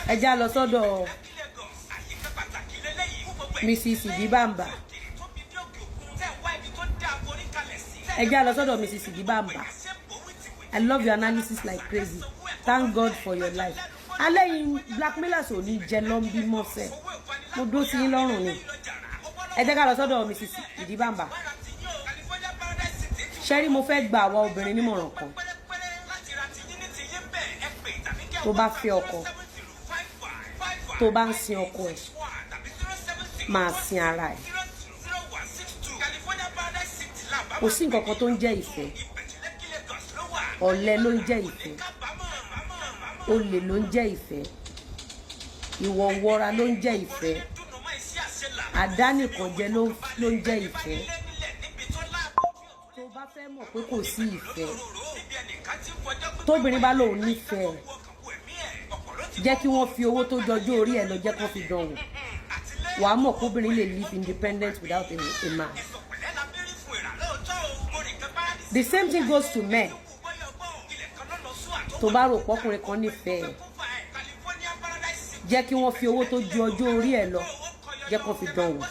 ẹ já lọ sọ́dọ̀ Mrs. Idibamba. ẹ já lọ sọ́dọ̀ Mrs. Idibamba. I love your analysis like crazy. Thank God for your life. Alẹ́ yìí blackmailers ò ní jẹ lọ́nbí mọ́sẹ̀. Mo dó sí yín lọ́rùn ni. Ẹ jẹ́ ká lọ sọ́dọ̀ Mrs. Idibamba. Ṣẹ́rí mo fẹ́ gba àwa obìnrin nímọ̀ràn kan. Tó bá fẹ́ ọkọ, tó bá ń sin ọkọ ẹ̀, máa sin ara ẹ̀. Kò sí nǹkan kan tó ń jẹ́ ìfẹ́. Ọ̀lẹ ló ń jẹ́ ìfẹ́. Olè ló ń jẹ́ ìfẹ́. Ìwọ̀wọra ló ń jẹ́ ìfẹ́. Àdánìkànjẹ ló ń jẹ́ ìfẹ́. Tó bá fẹ́ mọ̀ pé kò sí ìfẹ́, tóbìnrin bá lòun nífẹ̀ẹ́, jẹ́ kí wọ́n fi owó tó jọjú orí ẹ̀ lọ jẹ́ kó fi dánwò. Wàá mọ̀ pé obìnrin lè live independent without a man. The same thing goes to men. Tó bá rò pọ́kùnrin kan nífẹ̀ẹ́, jẹ́ kí wọ́n fi owó tó ju ọjọ́ orí ẹ̀ lọ jẹ́ kó fi dánwò.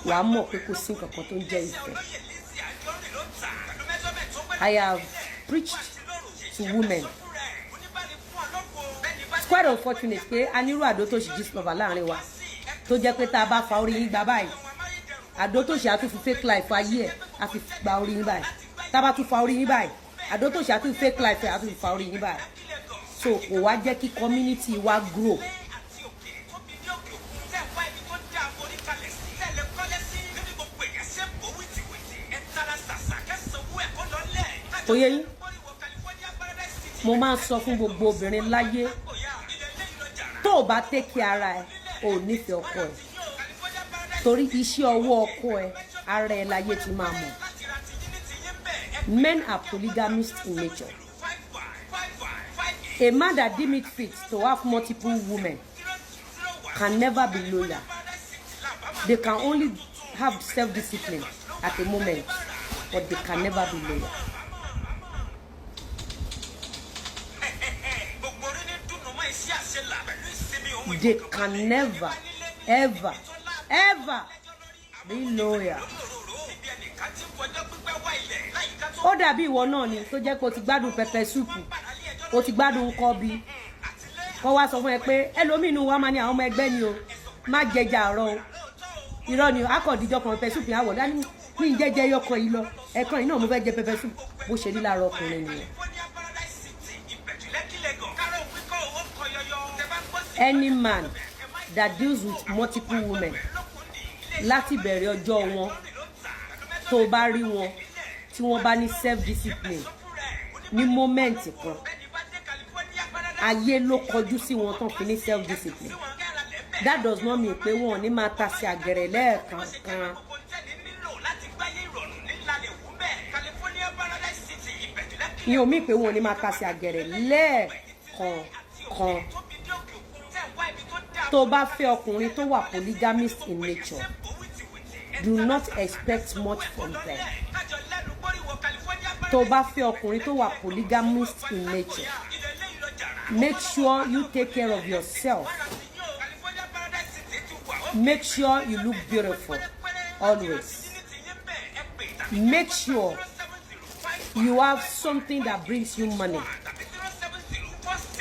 Wàá mọ̀ pé kò sí nǹkan kan tó ń jẹ́ ìfẹ́. I have preached to women. It's quite unfortunate pé a nírú Àdótòṣì gist lover láàrin wa tó jẹ́ pé tá a bá fa orí yín gbà báyìí, Àdótòṣì á tún fi fake life ayé ẹ̀ á fi gba orí yín báyìí. Tá a bá tún fa orí yín báyìí, Àdótòṣì á tún fake life ẹ̀ á tún fa orí yín báyìí. So kò wá jẹ́ kí community wa grow. Oyè yín, mo máa ń sọ fún gbogbo obìnrin láyé, tó o bá take ara ẹ, o ò nífẹ̀ẹ́ ọkọ ẹ. Torí iṣẹ́ ọwọ́ ọkọ ẹ, ara ẹ láyé ti máa mọ̀. Men are polygamists in nature. A man that deem it fit to have multiple women can never be loyal. They can only have self-discipline at a moment, but they can never be loyal. They can never, ever, ever be loyal. Ó dàbí ìwọ náà ni tó jẹ́ pé o ti gbádùn pẹpẹ súùpù, o ti gbádùn kọ́bí. Kọ́ wá sọ fún ẹ pé ẹlòmínú wa máa ní àwọn ọmọ ẹgbẹ́ ni o, má jẹjà àárọ̀ o. Irọ́ ni akọ̀díjọ́ kan pẹpẹ súùpù yà wọ̀ dání ní ìjẹ́jẹ́ yọkọ̀ yìí lọ. Ẹ̀kan yìí náà mo fẹ́ jẹ pẹpẹ súùpù bó ṣe rí lára ọkùnrin nìyẹn. Any man that deals with multiple women, láti bẹ̀rẹ̀ ọjọ́ wọn, tó bá rí wọn tí wọ́n bá ní self-discipline ní moment kan, ayé ló kọjú sí wọn tán fi ní self-discipline. That does not mean pé wọn ò ní máa ta sí àgẹ̀rẹ̀ lẹ́ẹ̀kankan. Ìyẹn ò mí pé wọn ò ní máa ta sí àgẹ̀rẹ̀ lẹ́ẹ̀kankan. Tó bá fẹ́ ọkùnrin tó wà polygamist in nature, do not expect much from them. Tó bá fẹ́ ọkùnrin tó wà polygamist in nature, make sure you take care of yourself. Make sure you look beautiful always. Make sure you have something that brings you money.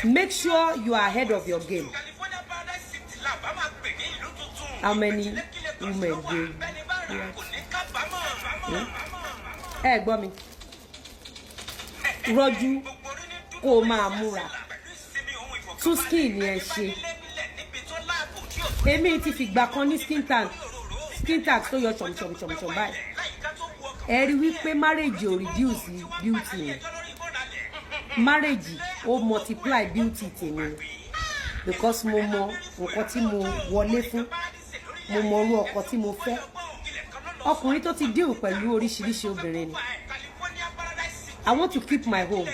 Make sure you are ahead of your game. How many women do? Ẹ gbọ́ mi, rọ́jú kó máa múra, tún skin yẹn ṣe. Èmi ti fìgbà kan ní skin tag tó yọ chọ̀mchọ̀mchọ̀mchọ̀m báyìí. Ẹ rí wípé marriage ò reduce beauty yẹn. Marriage ó multiply beauty tèmi. Because mo mọ nǹkan tí mo wọlé fún, mo mọ irú ọkọ tí mo fẹ́. Ọkùnrin tó ti deal pẹ̀lú oríṣiríṣi obìnrin ni. I want to keep my home.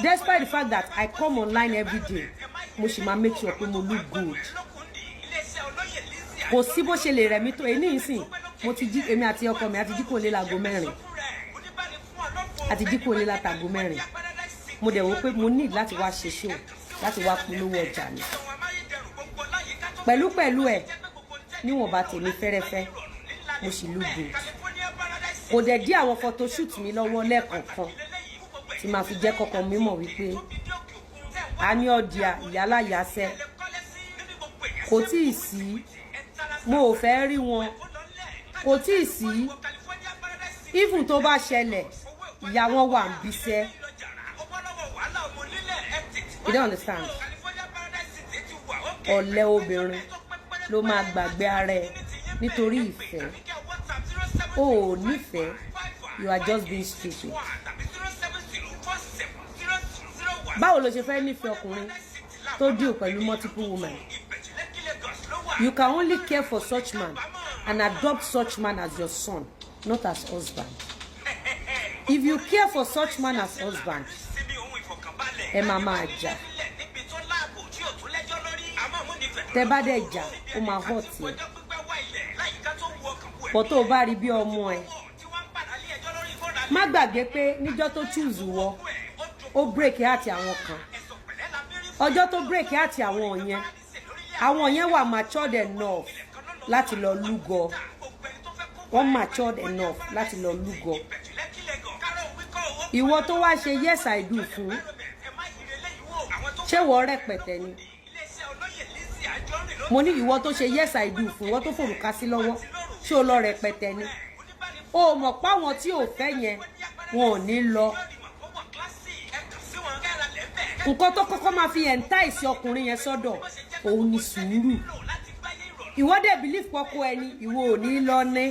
Despite the fact that I come online every day, mo ṣì máa make sure pé mo look good. Kò sí bó ṣe lè rẹ̀ mí tó èní ìsìn, mo ti jí èmi àti ọkọ mi àti jí kò lé láago 4. Àti jí kò lé látago 4. mo dẹ̀ wò pé mo need láti wá ṣe show láti wá polówó ọjà mi pẹ̀lú ẹ̀ níwọ̀n bá tèmi fẹ́rẹ́fẹ́ mo sì lù good kò dẹ̀ dí àwọn photoshoot mi lọ́wọ́ lẹ́ẹ̀kọ̀ọ̀kan tí máa fi jẹ́ kọ́kọ́ mímọ̀ wípé a ní ọ̀dìà ìyálà yasẹ́ kò tí ì sí mo ò fẹ́ rí wọn kò tí ì sí even tó bá ṣẹlẹ̀ ìyá wọn wà ń bíṣẹ́ you don't understand ọ̀lẹ obìnrin ló máa gbàgbé ara ẹ̀ nítorí ìfẹ́ o ò nífẹ̀ẹ́ you are just being stupid. Báwo ló ṣe fẹ́ nífẹ̀ẹ́ ọkùnrin tó deal pẹ̀lú multiple women? You can only care for such man and adopt such man as your son, not as husband. If you care for such man as husband, ẹ máa jà. Tẹ́ bá dẹ̀ jà, ó máa hurt ẹ. But tó bá rí bí ọmọ ẹ. Má gbàgbé pé níjọ́ tó choose wọ, ó break heart àwọn kan. Ọjọ́ tó break heart àwọn yẹn wà matured enough láti lọ lúgọ. Wọ́n matured enough láti lọ lúgọ. Ìwọ tó wá ṣe yes I do fún, ṣé wọ́n rẹpẹtẹ ni? Mo ní ìwọ tó ṣe yes I do fún, wọ́n tó fòrùka sí lọ́wọ́, ṣé o lọ rẹpẹtẹ ni? O mọ̀ pé àwọn tí ò fẹ́ yẹn wọn ò ní lọ. Nǹkan tó kọ́kọ́ máa fi entice ọkùnrin yẹn sọ́dọ̀ òun ni sùúrù. Ìwọ dẹ̀ believe pọ́kọ ẹni ìwọ ò ní lọ ní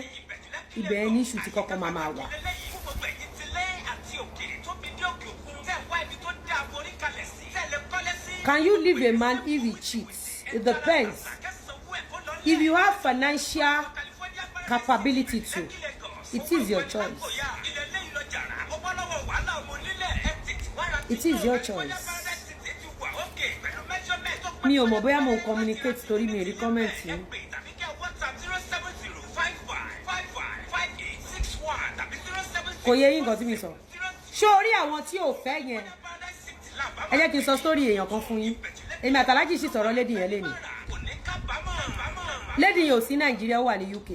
ibẹ̀ ẹni iṣu tí kọ́kọ́ máa wà. Can you leave a man if he cheats? It depends. If you have financial capability to, it is your choice. It is your choice. Mi ò mọ̀ bóyá mo communicate torí mi rí comment yín. Kò yé yín nǹkan tí mi sọ. Ṣé orí àwọn tí ò fẹ́ yẹn? Ẹ jẹ́ kí n sọ story èèyàn kan fún yín. Èmi àtàlájì sì sọ̀rọ̀ lady yẹn lénìí. Lady yẹn ò sí Nàìjíríà, ó wà ní UK.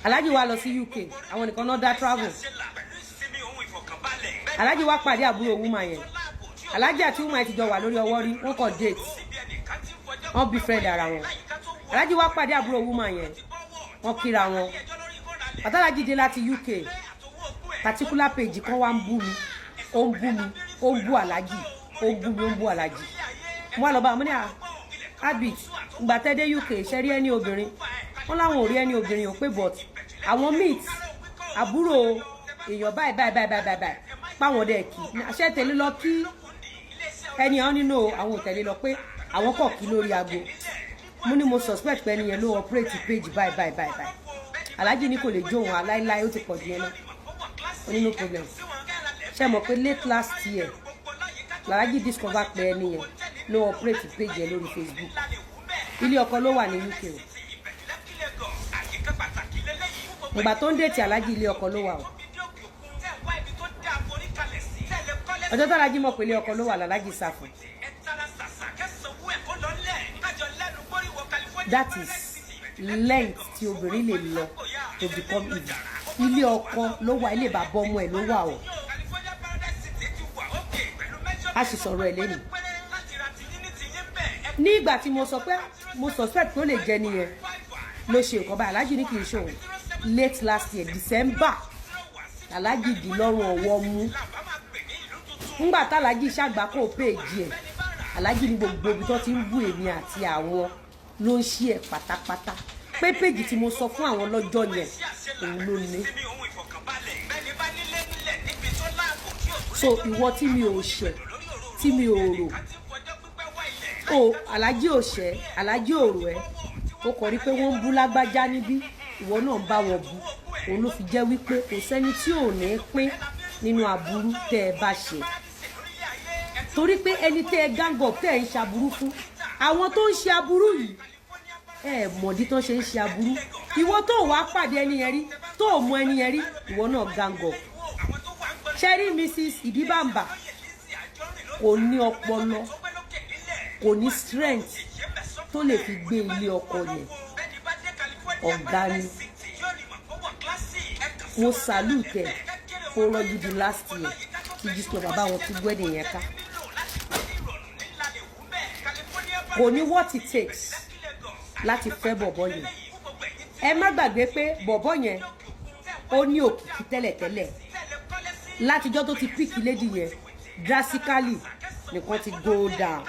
Alájì wá lọ sí UK, àwọn nìkan náà dá travel. Alájì wá pàdé àbúrò woman yẹn. Alájì àti woman ti jọ wà lórí ọwọ́ rí, wọ́n kọ date. Wọ́n befriend ara wọn. Alájì wá pàdé àbúrò woman yẹn. Wọ́n kíra wọn. Àtàlájì dé láti UK. Particular page kan wá ń bú mi. Ó ń bú mi, ó ń bú Alájì. Ó ń bú mi, ó ń bú Alájì. Mo wá lọ bá mo ní habit ìgbà tẹ́ dé UK ṣe rí ẹni obìnrin. Wọ́n láwọn ò rí ẹni obìnrin ò pé but àwọn meet àbúrò èèyàn báyìí páwọn dẹ̀ kí àṣẹ tẹ̀lé lọ kí ẹni àwọn nínú àwọn òtẹ̀lé lọ pé àwọn kọ̀ kí lórí aago. Mo ní mo suspect pé ẹni yẹn ló operate page báyìí. Alájì ní kò lè jó òun aláìláì ó ti pọ̀ jù yẹn náà. Ó ní no problem. Ṣé mọ̀ pé late last year Alájì discover pé ẹni yẹn ló operate page yẹn lórí Facebook. Ilé ọkọ ló wà ní UK o. Ìgbà tó ń dètì Alájì ilé ọkọ ló wà o. Ọjọ́ tó Alájì mọ̀ pé ilé ọkọ ló wà l'Alájì sá fún. That is length tí obìnrin lè lọ to become evil. Ilé ọkọ ló wà, ilé bàbá ọmọ ẹ̀ ló wà o. A sì sọ̀rọ̀ ẹ̀ lẹ́nu. Ní ìgbà tí mo sọ pé mo suspect pé ó lè jẹ́ nìyẹn ló ṣe nǹkan báyìí. Alájì ní kì í ṣe òun. Late last year December Alájì dì lọ́rùn ọwọ́ mú. Nígbà t'Alájì ṣàgbákò péèjì ẹ̀ Alájì ní gbogbo ibi tó ti ń bú èmi àti àwọn ló ń ṣí ẹ̀ pátápátá pé péèjì tí mo sọ fún àwọn lọ́jọ́ yẹn òun ló ní. So ìwọ tí mi ò ṣẹ̀ tí mi ò rò o Alájì ò ṣẹ̀ Alájì ò rò ẹ́ o kò rí pé wọ́n ń bú lágbájá níbí ìwọ náà ń bá wọn bú òun ló fi jẹ́ wípé kò sẹ́ni tí ò ní pín nínú aburú tẹ́ ẹ bá ṣe torí pé ẹni tẹ́ ẹ gang up tẹ́ ẹ ń ṣaburú fún àwọn tó ń ṣe aburú yìí ẹ mọ̀dí tó ṣe ń ṣe aburú ìwọ tó wàá pàdé ẹni yẹn rí tó mọ ẹni yẹn rí ìwọ náà gang up ṣẹ́rí Mrs. Idibamba kò ní ọpọlọ, kò ní strength tó lè fi gbé ilé ọkọ yẹn. Ọ̀gá ni. Mo salute ẹ for rọ́jú di last year tí Gistlover bàbá wọn tún wedding yẹn ká. Kò ní what it takes láti fẹ́ bọ̀bọ̀ yẹn. Ẹ má gbàgbé pé bọ̀bọ̀ yẹn ó ní òkìkí tẹ́lẹ̀tẹ́lẹ̀. Látijọ́ tó ti pick lady yẹn drastically nìkan ti go down.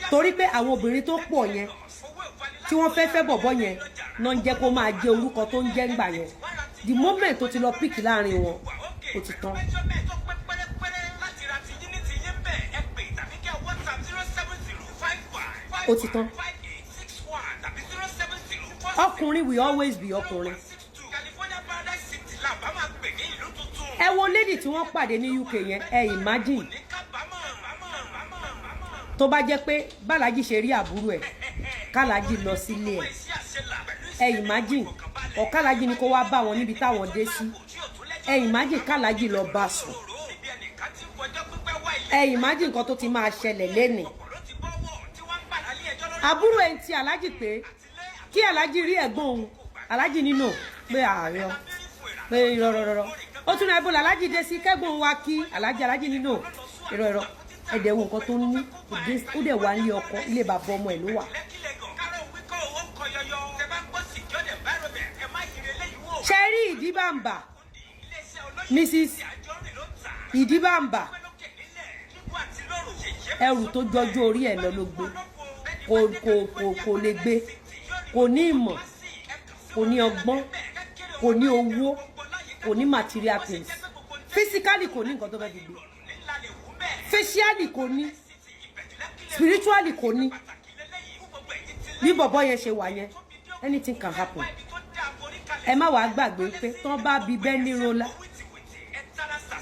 Torí pé àwọn obìnrin tó pọ̀ yẹn tí wọ́n fẹ́ bọ̀bọ̀ yẹn náà ń jẹ́ kó máa jẹ́ orúkọ tó ń jẹ́ ńgbà yẹn. The moment tó ti lọ pick láàrin wọn ó ti tán. Ó ti tán. Ọkùnrin will always be ọkùnrin. Ẹ wo lady tí wọ́n pàdé ní UK yẹn, ẹ imagine tó bá jẹ́ pé bálájì ṣe rí àbúrò ẹ̀ kálájì lọ sílé ẹ̀. Ẹ imagine ọ̀kálájì ni kó wá bá wọn níbi táwọn dé sí. Ẹ imagine kálájì lọ bá sùn. Ẹ imagine nǹkan tó ti máa ṣẹlẹ̀ lẹ́nìí. Àbúrò ẹ̀ ń ti alájì pé kí alájì rí ẹ̀gbọ́n òun, alájì nínú pé ààrẹ pé ìrọ̀rọ̀rọ̀ ó tún náà ibo alájì dé sí kẹ́gbọ́n wa kí alájì nínú ìrọ̀rọ̀ ẹ̀dẹ̀ wo nǹkan tó ní ó dẹ̀ wá nílé ọkọ, ilé bàbá ọmọ ẹ̀ ló wà. Ṣẹ́rí Ìdíbàmbà, Mrs. Ìdíbàmbà, ẹrù tó jọjú orí ẹ̀ lọ ló gbé, kò lè gbé, kò ní ìmọ̀, kò ní ọgbọ́n, kò ní owó, kò ní material things. Physically kò ní nǹkan tó fẹ́ fi gbé, facially kò ní, spiritually kò ní. Bí bọ̀bọ̀ yẹn ṣe wà yẹn, anything can happen. Ẹ má wàá gbàgbé pé tán bá bí bẹ́ẹ̀ ní rola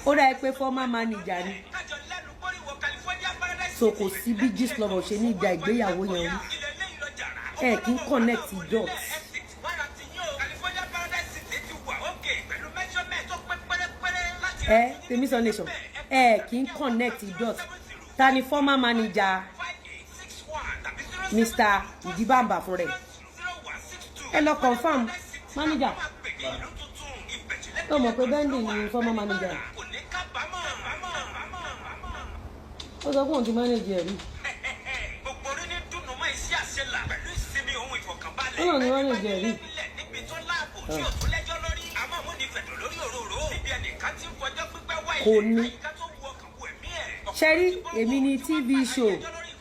ó dá ẹ pé former manager ni, so kò sí bí Gistlover ṣe ní ìgbà ìgbéyàwó yẹn rí. Ẹ kì í connect dots. Tèmi sọ nation, ẹ kì í connect dots. Ta ni former manager Mr. Ìdíbàmbà fún rẹ̀? Ẹ lọ confirm manager. Ó mọ̀ pé Bendy ni former manager. Ó sọ fún òun ti manage ẹ̀ rí. Ó lọ ní manage ẹ̀ rí. Kò ní. Ṣẹ́rí èmi ni TV show,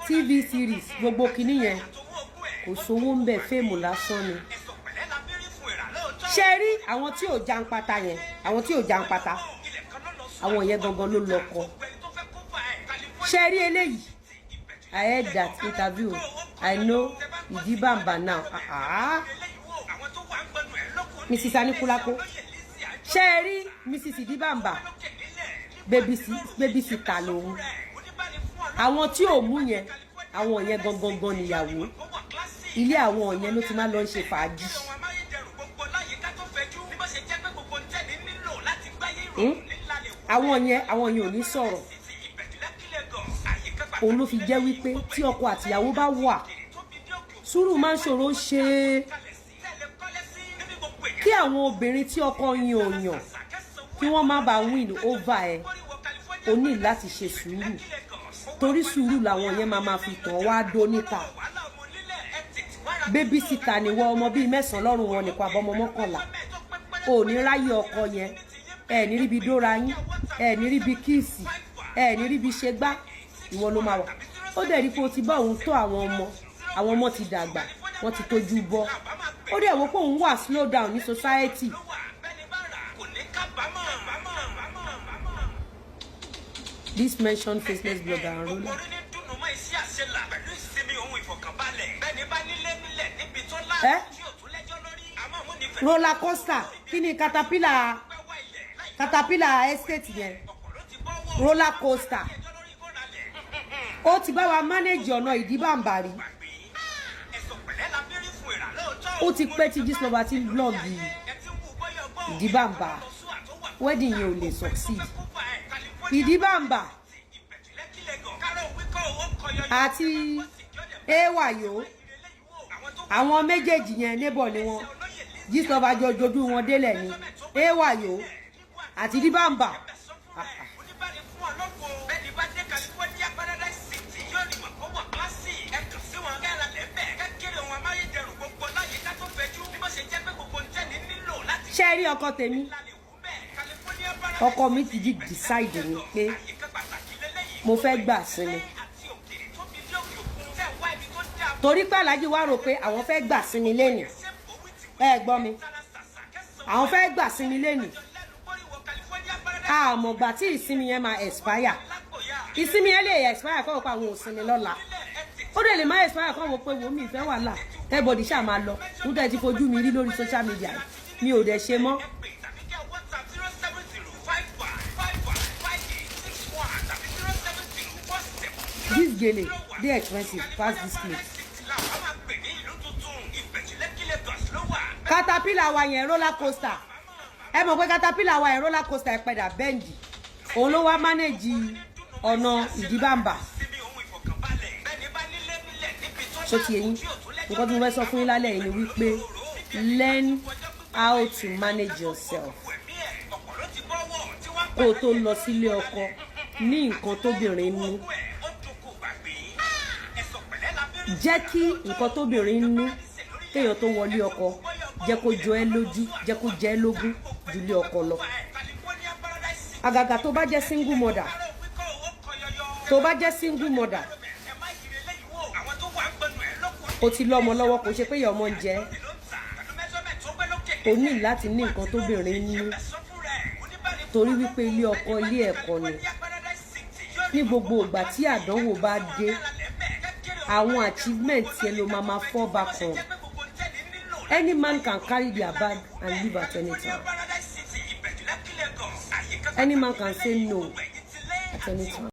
TV series, gbogbo kìíní yẹn kò sówó ń bẹ̀, fíìmù lásán ni. Ṣẹ́rí àwọn tí ò jàǹpátá yẹn, àwọn tí ò jàǹpátá, àwọn yẹn gangan ló lọ́kọ. Ṣẹ́rí eléyìí, I heard that interview, I know Ìdíbàmbà now. Mrs. Anikulako. Ṣẹ́rí Mrs. Ìdíbàmbà, babysitter lòun. Àwọn tí ò mú yẹn, àwọn yẹn gangan níyàwó. Ilé àwọn yẹn ló ti máa lọ ṣe fàájì. Àwọn yẹn ò ní sọ̀rọ̀. Òun ló fi jẹ́ wípé tí ọkọ àtìyàwó bá wà, sùúrù máa ń ṣòro ṣe. Kí àwọn obìnrin tí ọkọ yín ò yàn kí wọ́n má bàa win over ẹ̀, o ní láti ṣe sùúrù. Torí sùúrù làwọn yẹn máa fi tàn wá dó níta. Babysitter ni wọ́n, ọmọ bíi 9 lọ́rùn wọn nìkan àbọ̀mọ 11. O ní ráyè ọkọ yẹn, ẹ ní ríbi dóra yín, ẹ ní ríbi kíìsì, ẹ ní ríbi ṣe gbá, ìwọ ló máa wà. Ó dẹ̀ rí pé o ti bá òun tó àwọn ọmọ ti dàgbà, wọ́n ti tójú bọ́. Ó dẹ̀ wò pé òun wà slow down ní society. This mentioned faceless blogger and roller. Roller coaster, kí ni caterpillar estate yẹn? Roller coaster. Ó ti bá wa manage ọ̀nà Ìdíbàmbà rí. Ó ti pẹ́ tí Gistlover ti blog Ìdíbàmbà. Wedding yẹn ò lè succeed. Ìdíbàmbà, àti ewayo àwọn méjèèjì yẹn neighbor ni wọn Gistlover jojú wọn délẹ̀ ni ewayo àti dibamba ṣe rí ọkọ tèmi ọkọ mi ti di decide ni pé mo fẹ́ gbà sinmi torí pé Alhaji wá rò pé àwọn fẹ́ gbà sinmi lẹ́nìí ẹ gbọ́ mi àwọn fẹ́ gbà sinmi lẹ́nìí àmọ̀gbà tí ìsinmi yẹn máa expire ìsinmi yẹn lè expire kọ́ pa àwọn òsinmi lọ́la ó dẹ̀ lè má expire kọ́ wọ́n pé wọ́n mi ìfẹ́ wàhálà everybody ṣáà máa lọ mo dẹ̀ ti fojú mi rí lórí social media mi ò dẹ̀ ṣe mọ́. This gele dey expensive pass this place. Caterpillar wa yẹn roller coaster ẹ mọ̀ pé Caterpillar wa yẹn roller coaster ìpẹ̀dà bẹ́ǹdì òun ló wá manage ọ̀nà ìdíbàmbà ṣó ti yẹn nǹkan tí mo fẹ́ sọ fún yín lálẹ́ yìí ni wípé learn how to manage yourself kó o tó lọ sílé ọkọ ní nǹkan tóbìnrin ní jẹ́ kí nǹkan tóbìnrin ní kéèyàn tó wọlé ọkọ jẹ́ kó jọ ẹ́ lójú jẹ́ kó jẹ́ ẹ́ lógún jùlé ọkọ lọ àgàgà tó bá jẹ́ single mother o ti lọ́mọ lọ́wọ́ kò ṣe pé ìyá ọmọ ń jẹ o ní láti ní nǹkan tóbìnrin ní torí wípé ilé ọkọ ilé ẹ̀kọ́ ni ní gbogbo ìgbà tí àdánwò bá dé àwọn achievement yẹn ló máa fall back on. Any man can carry their bag and leave at any time. Any man can say no at any time.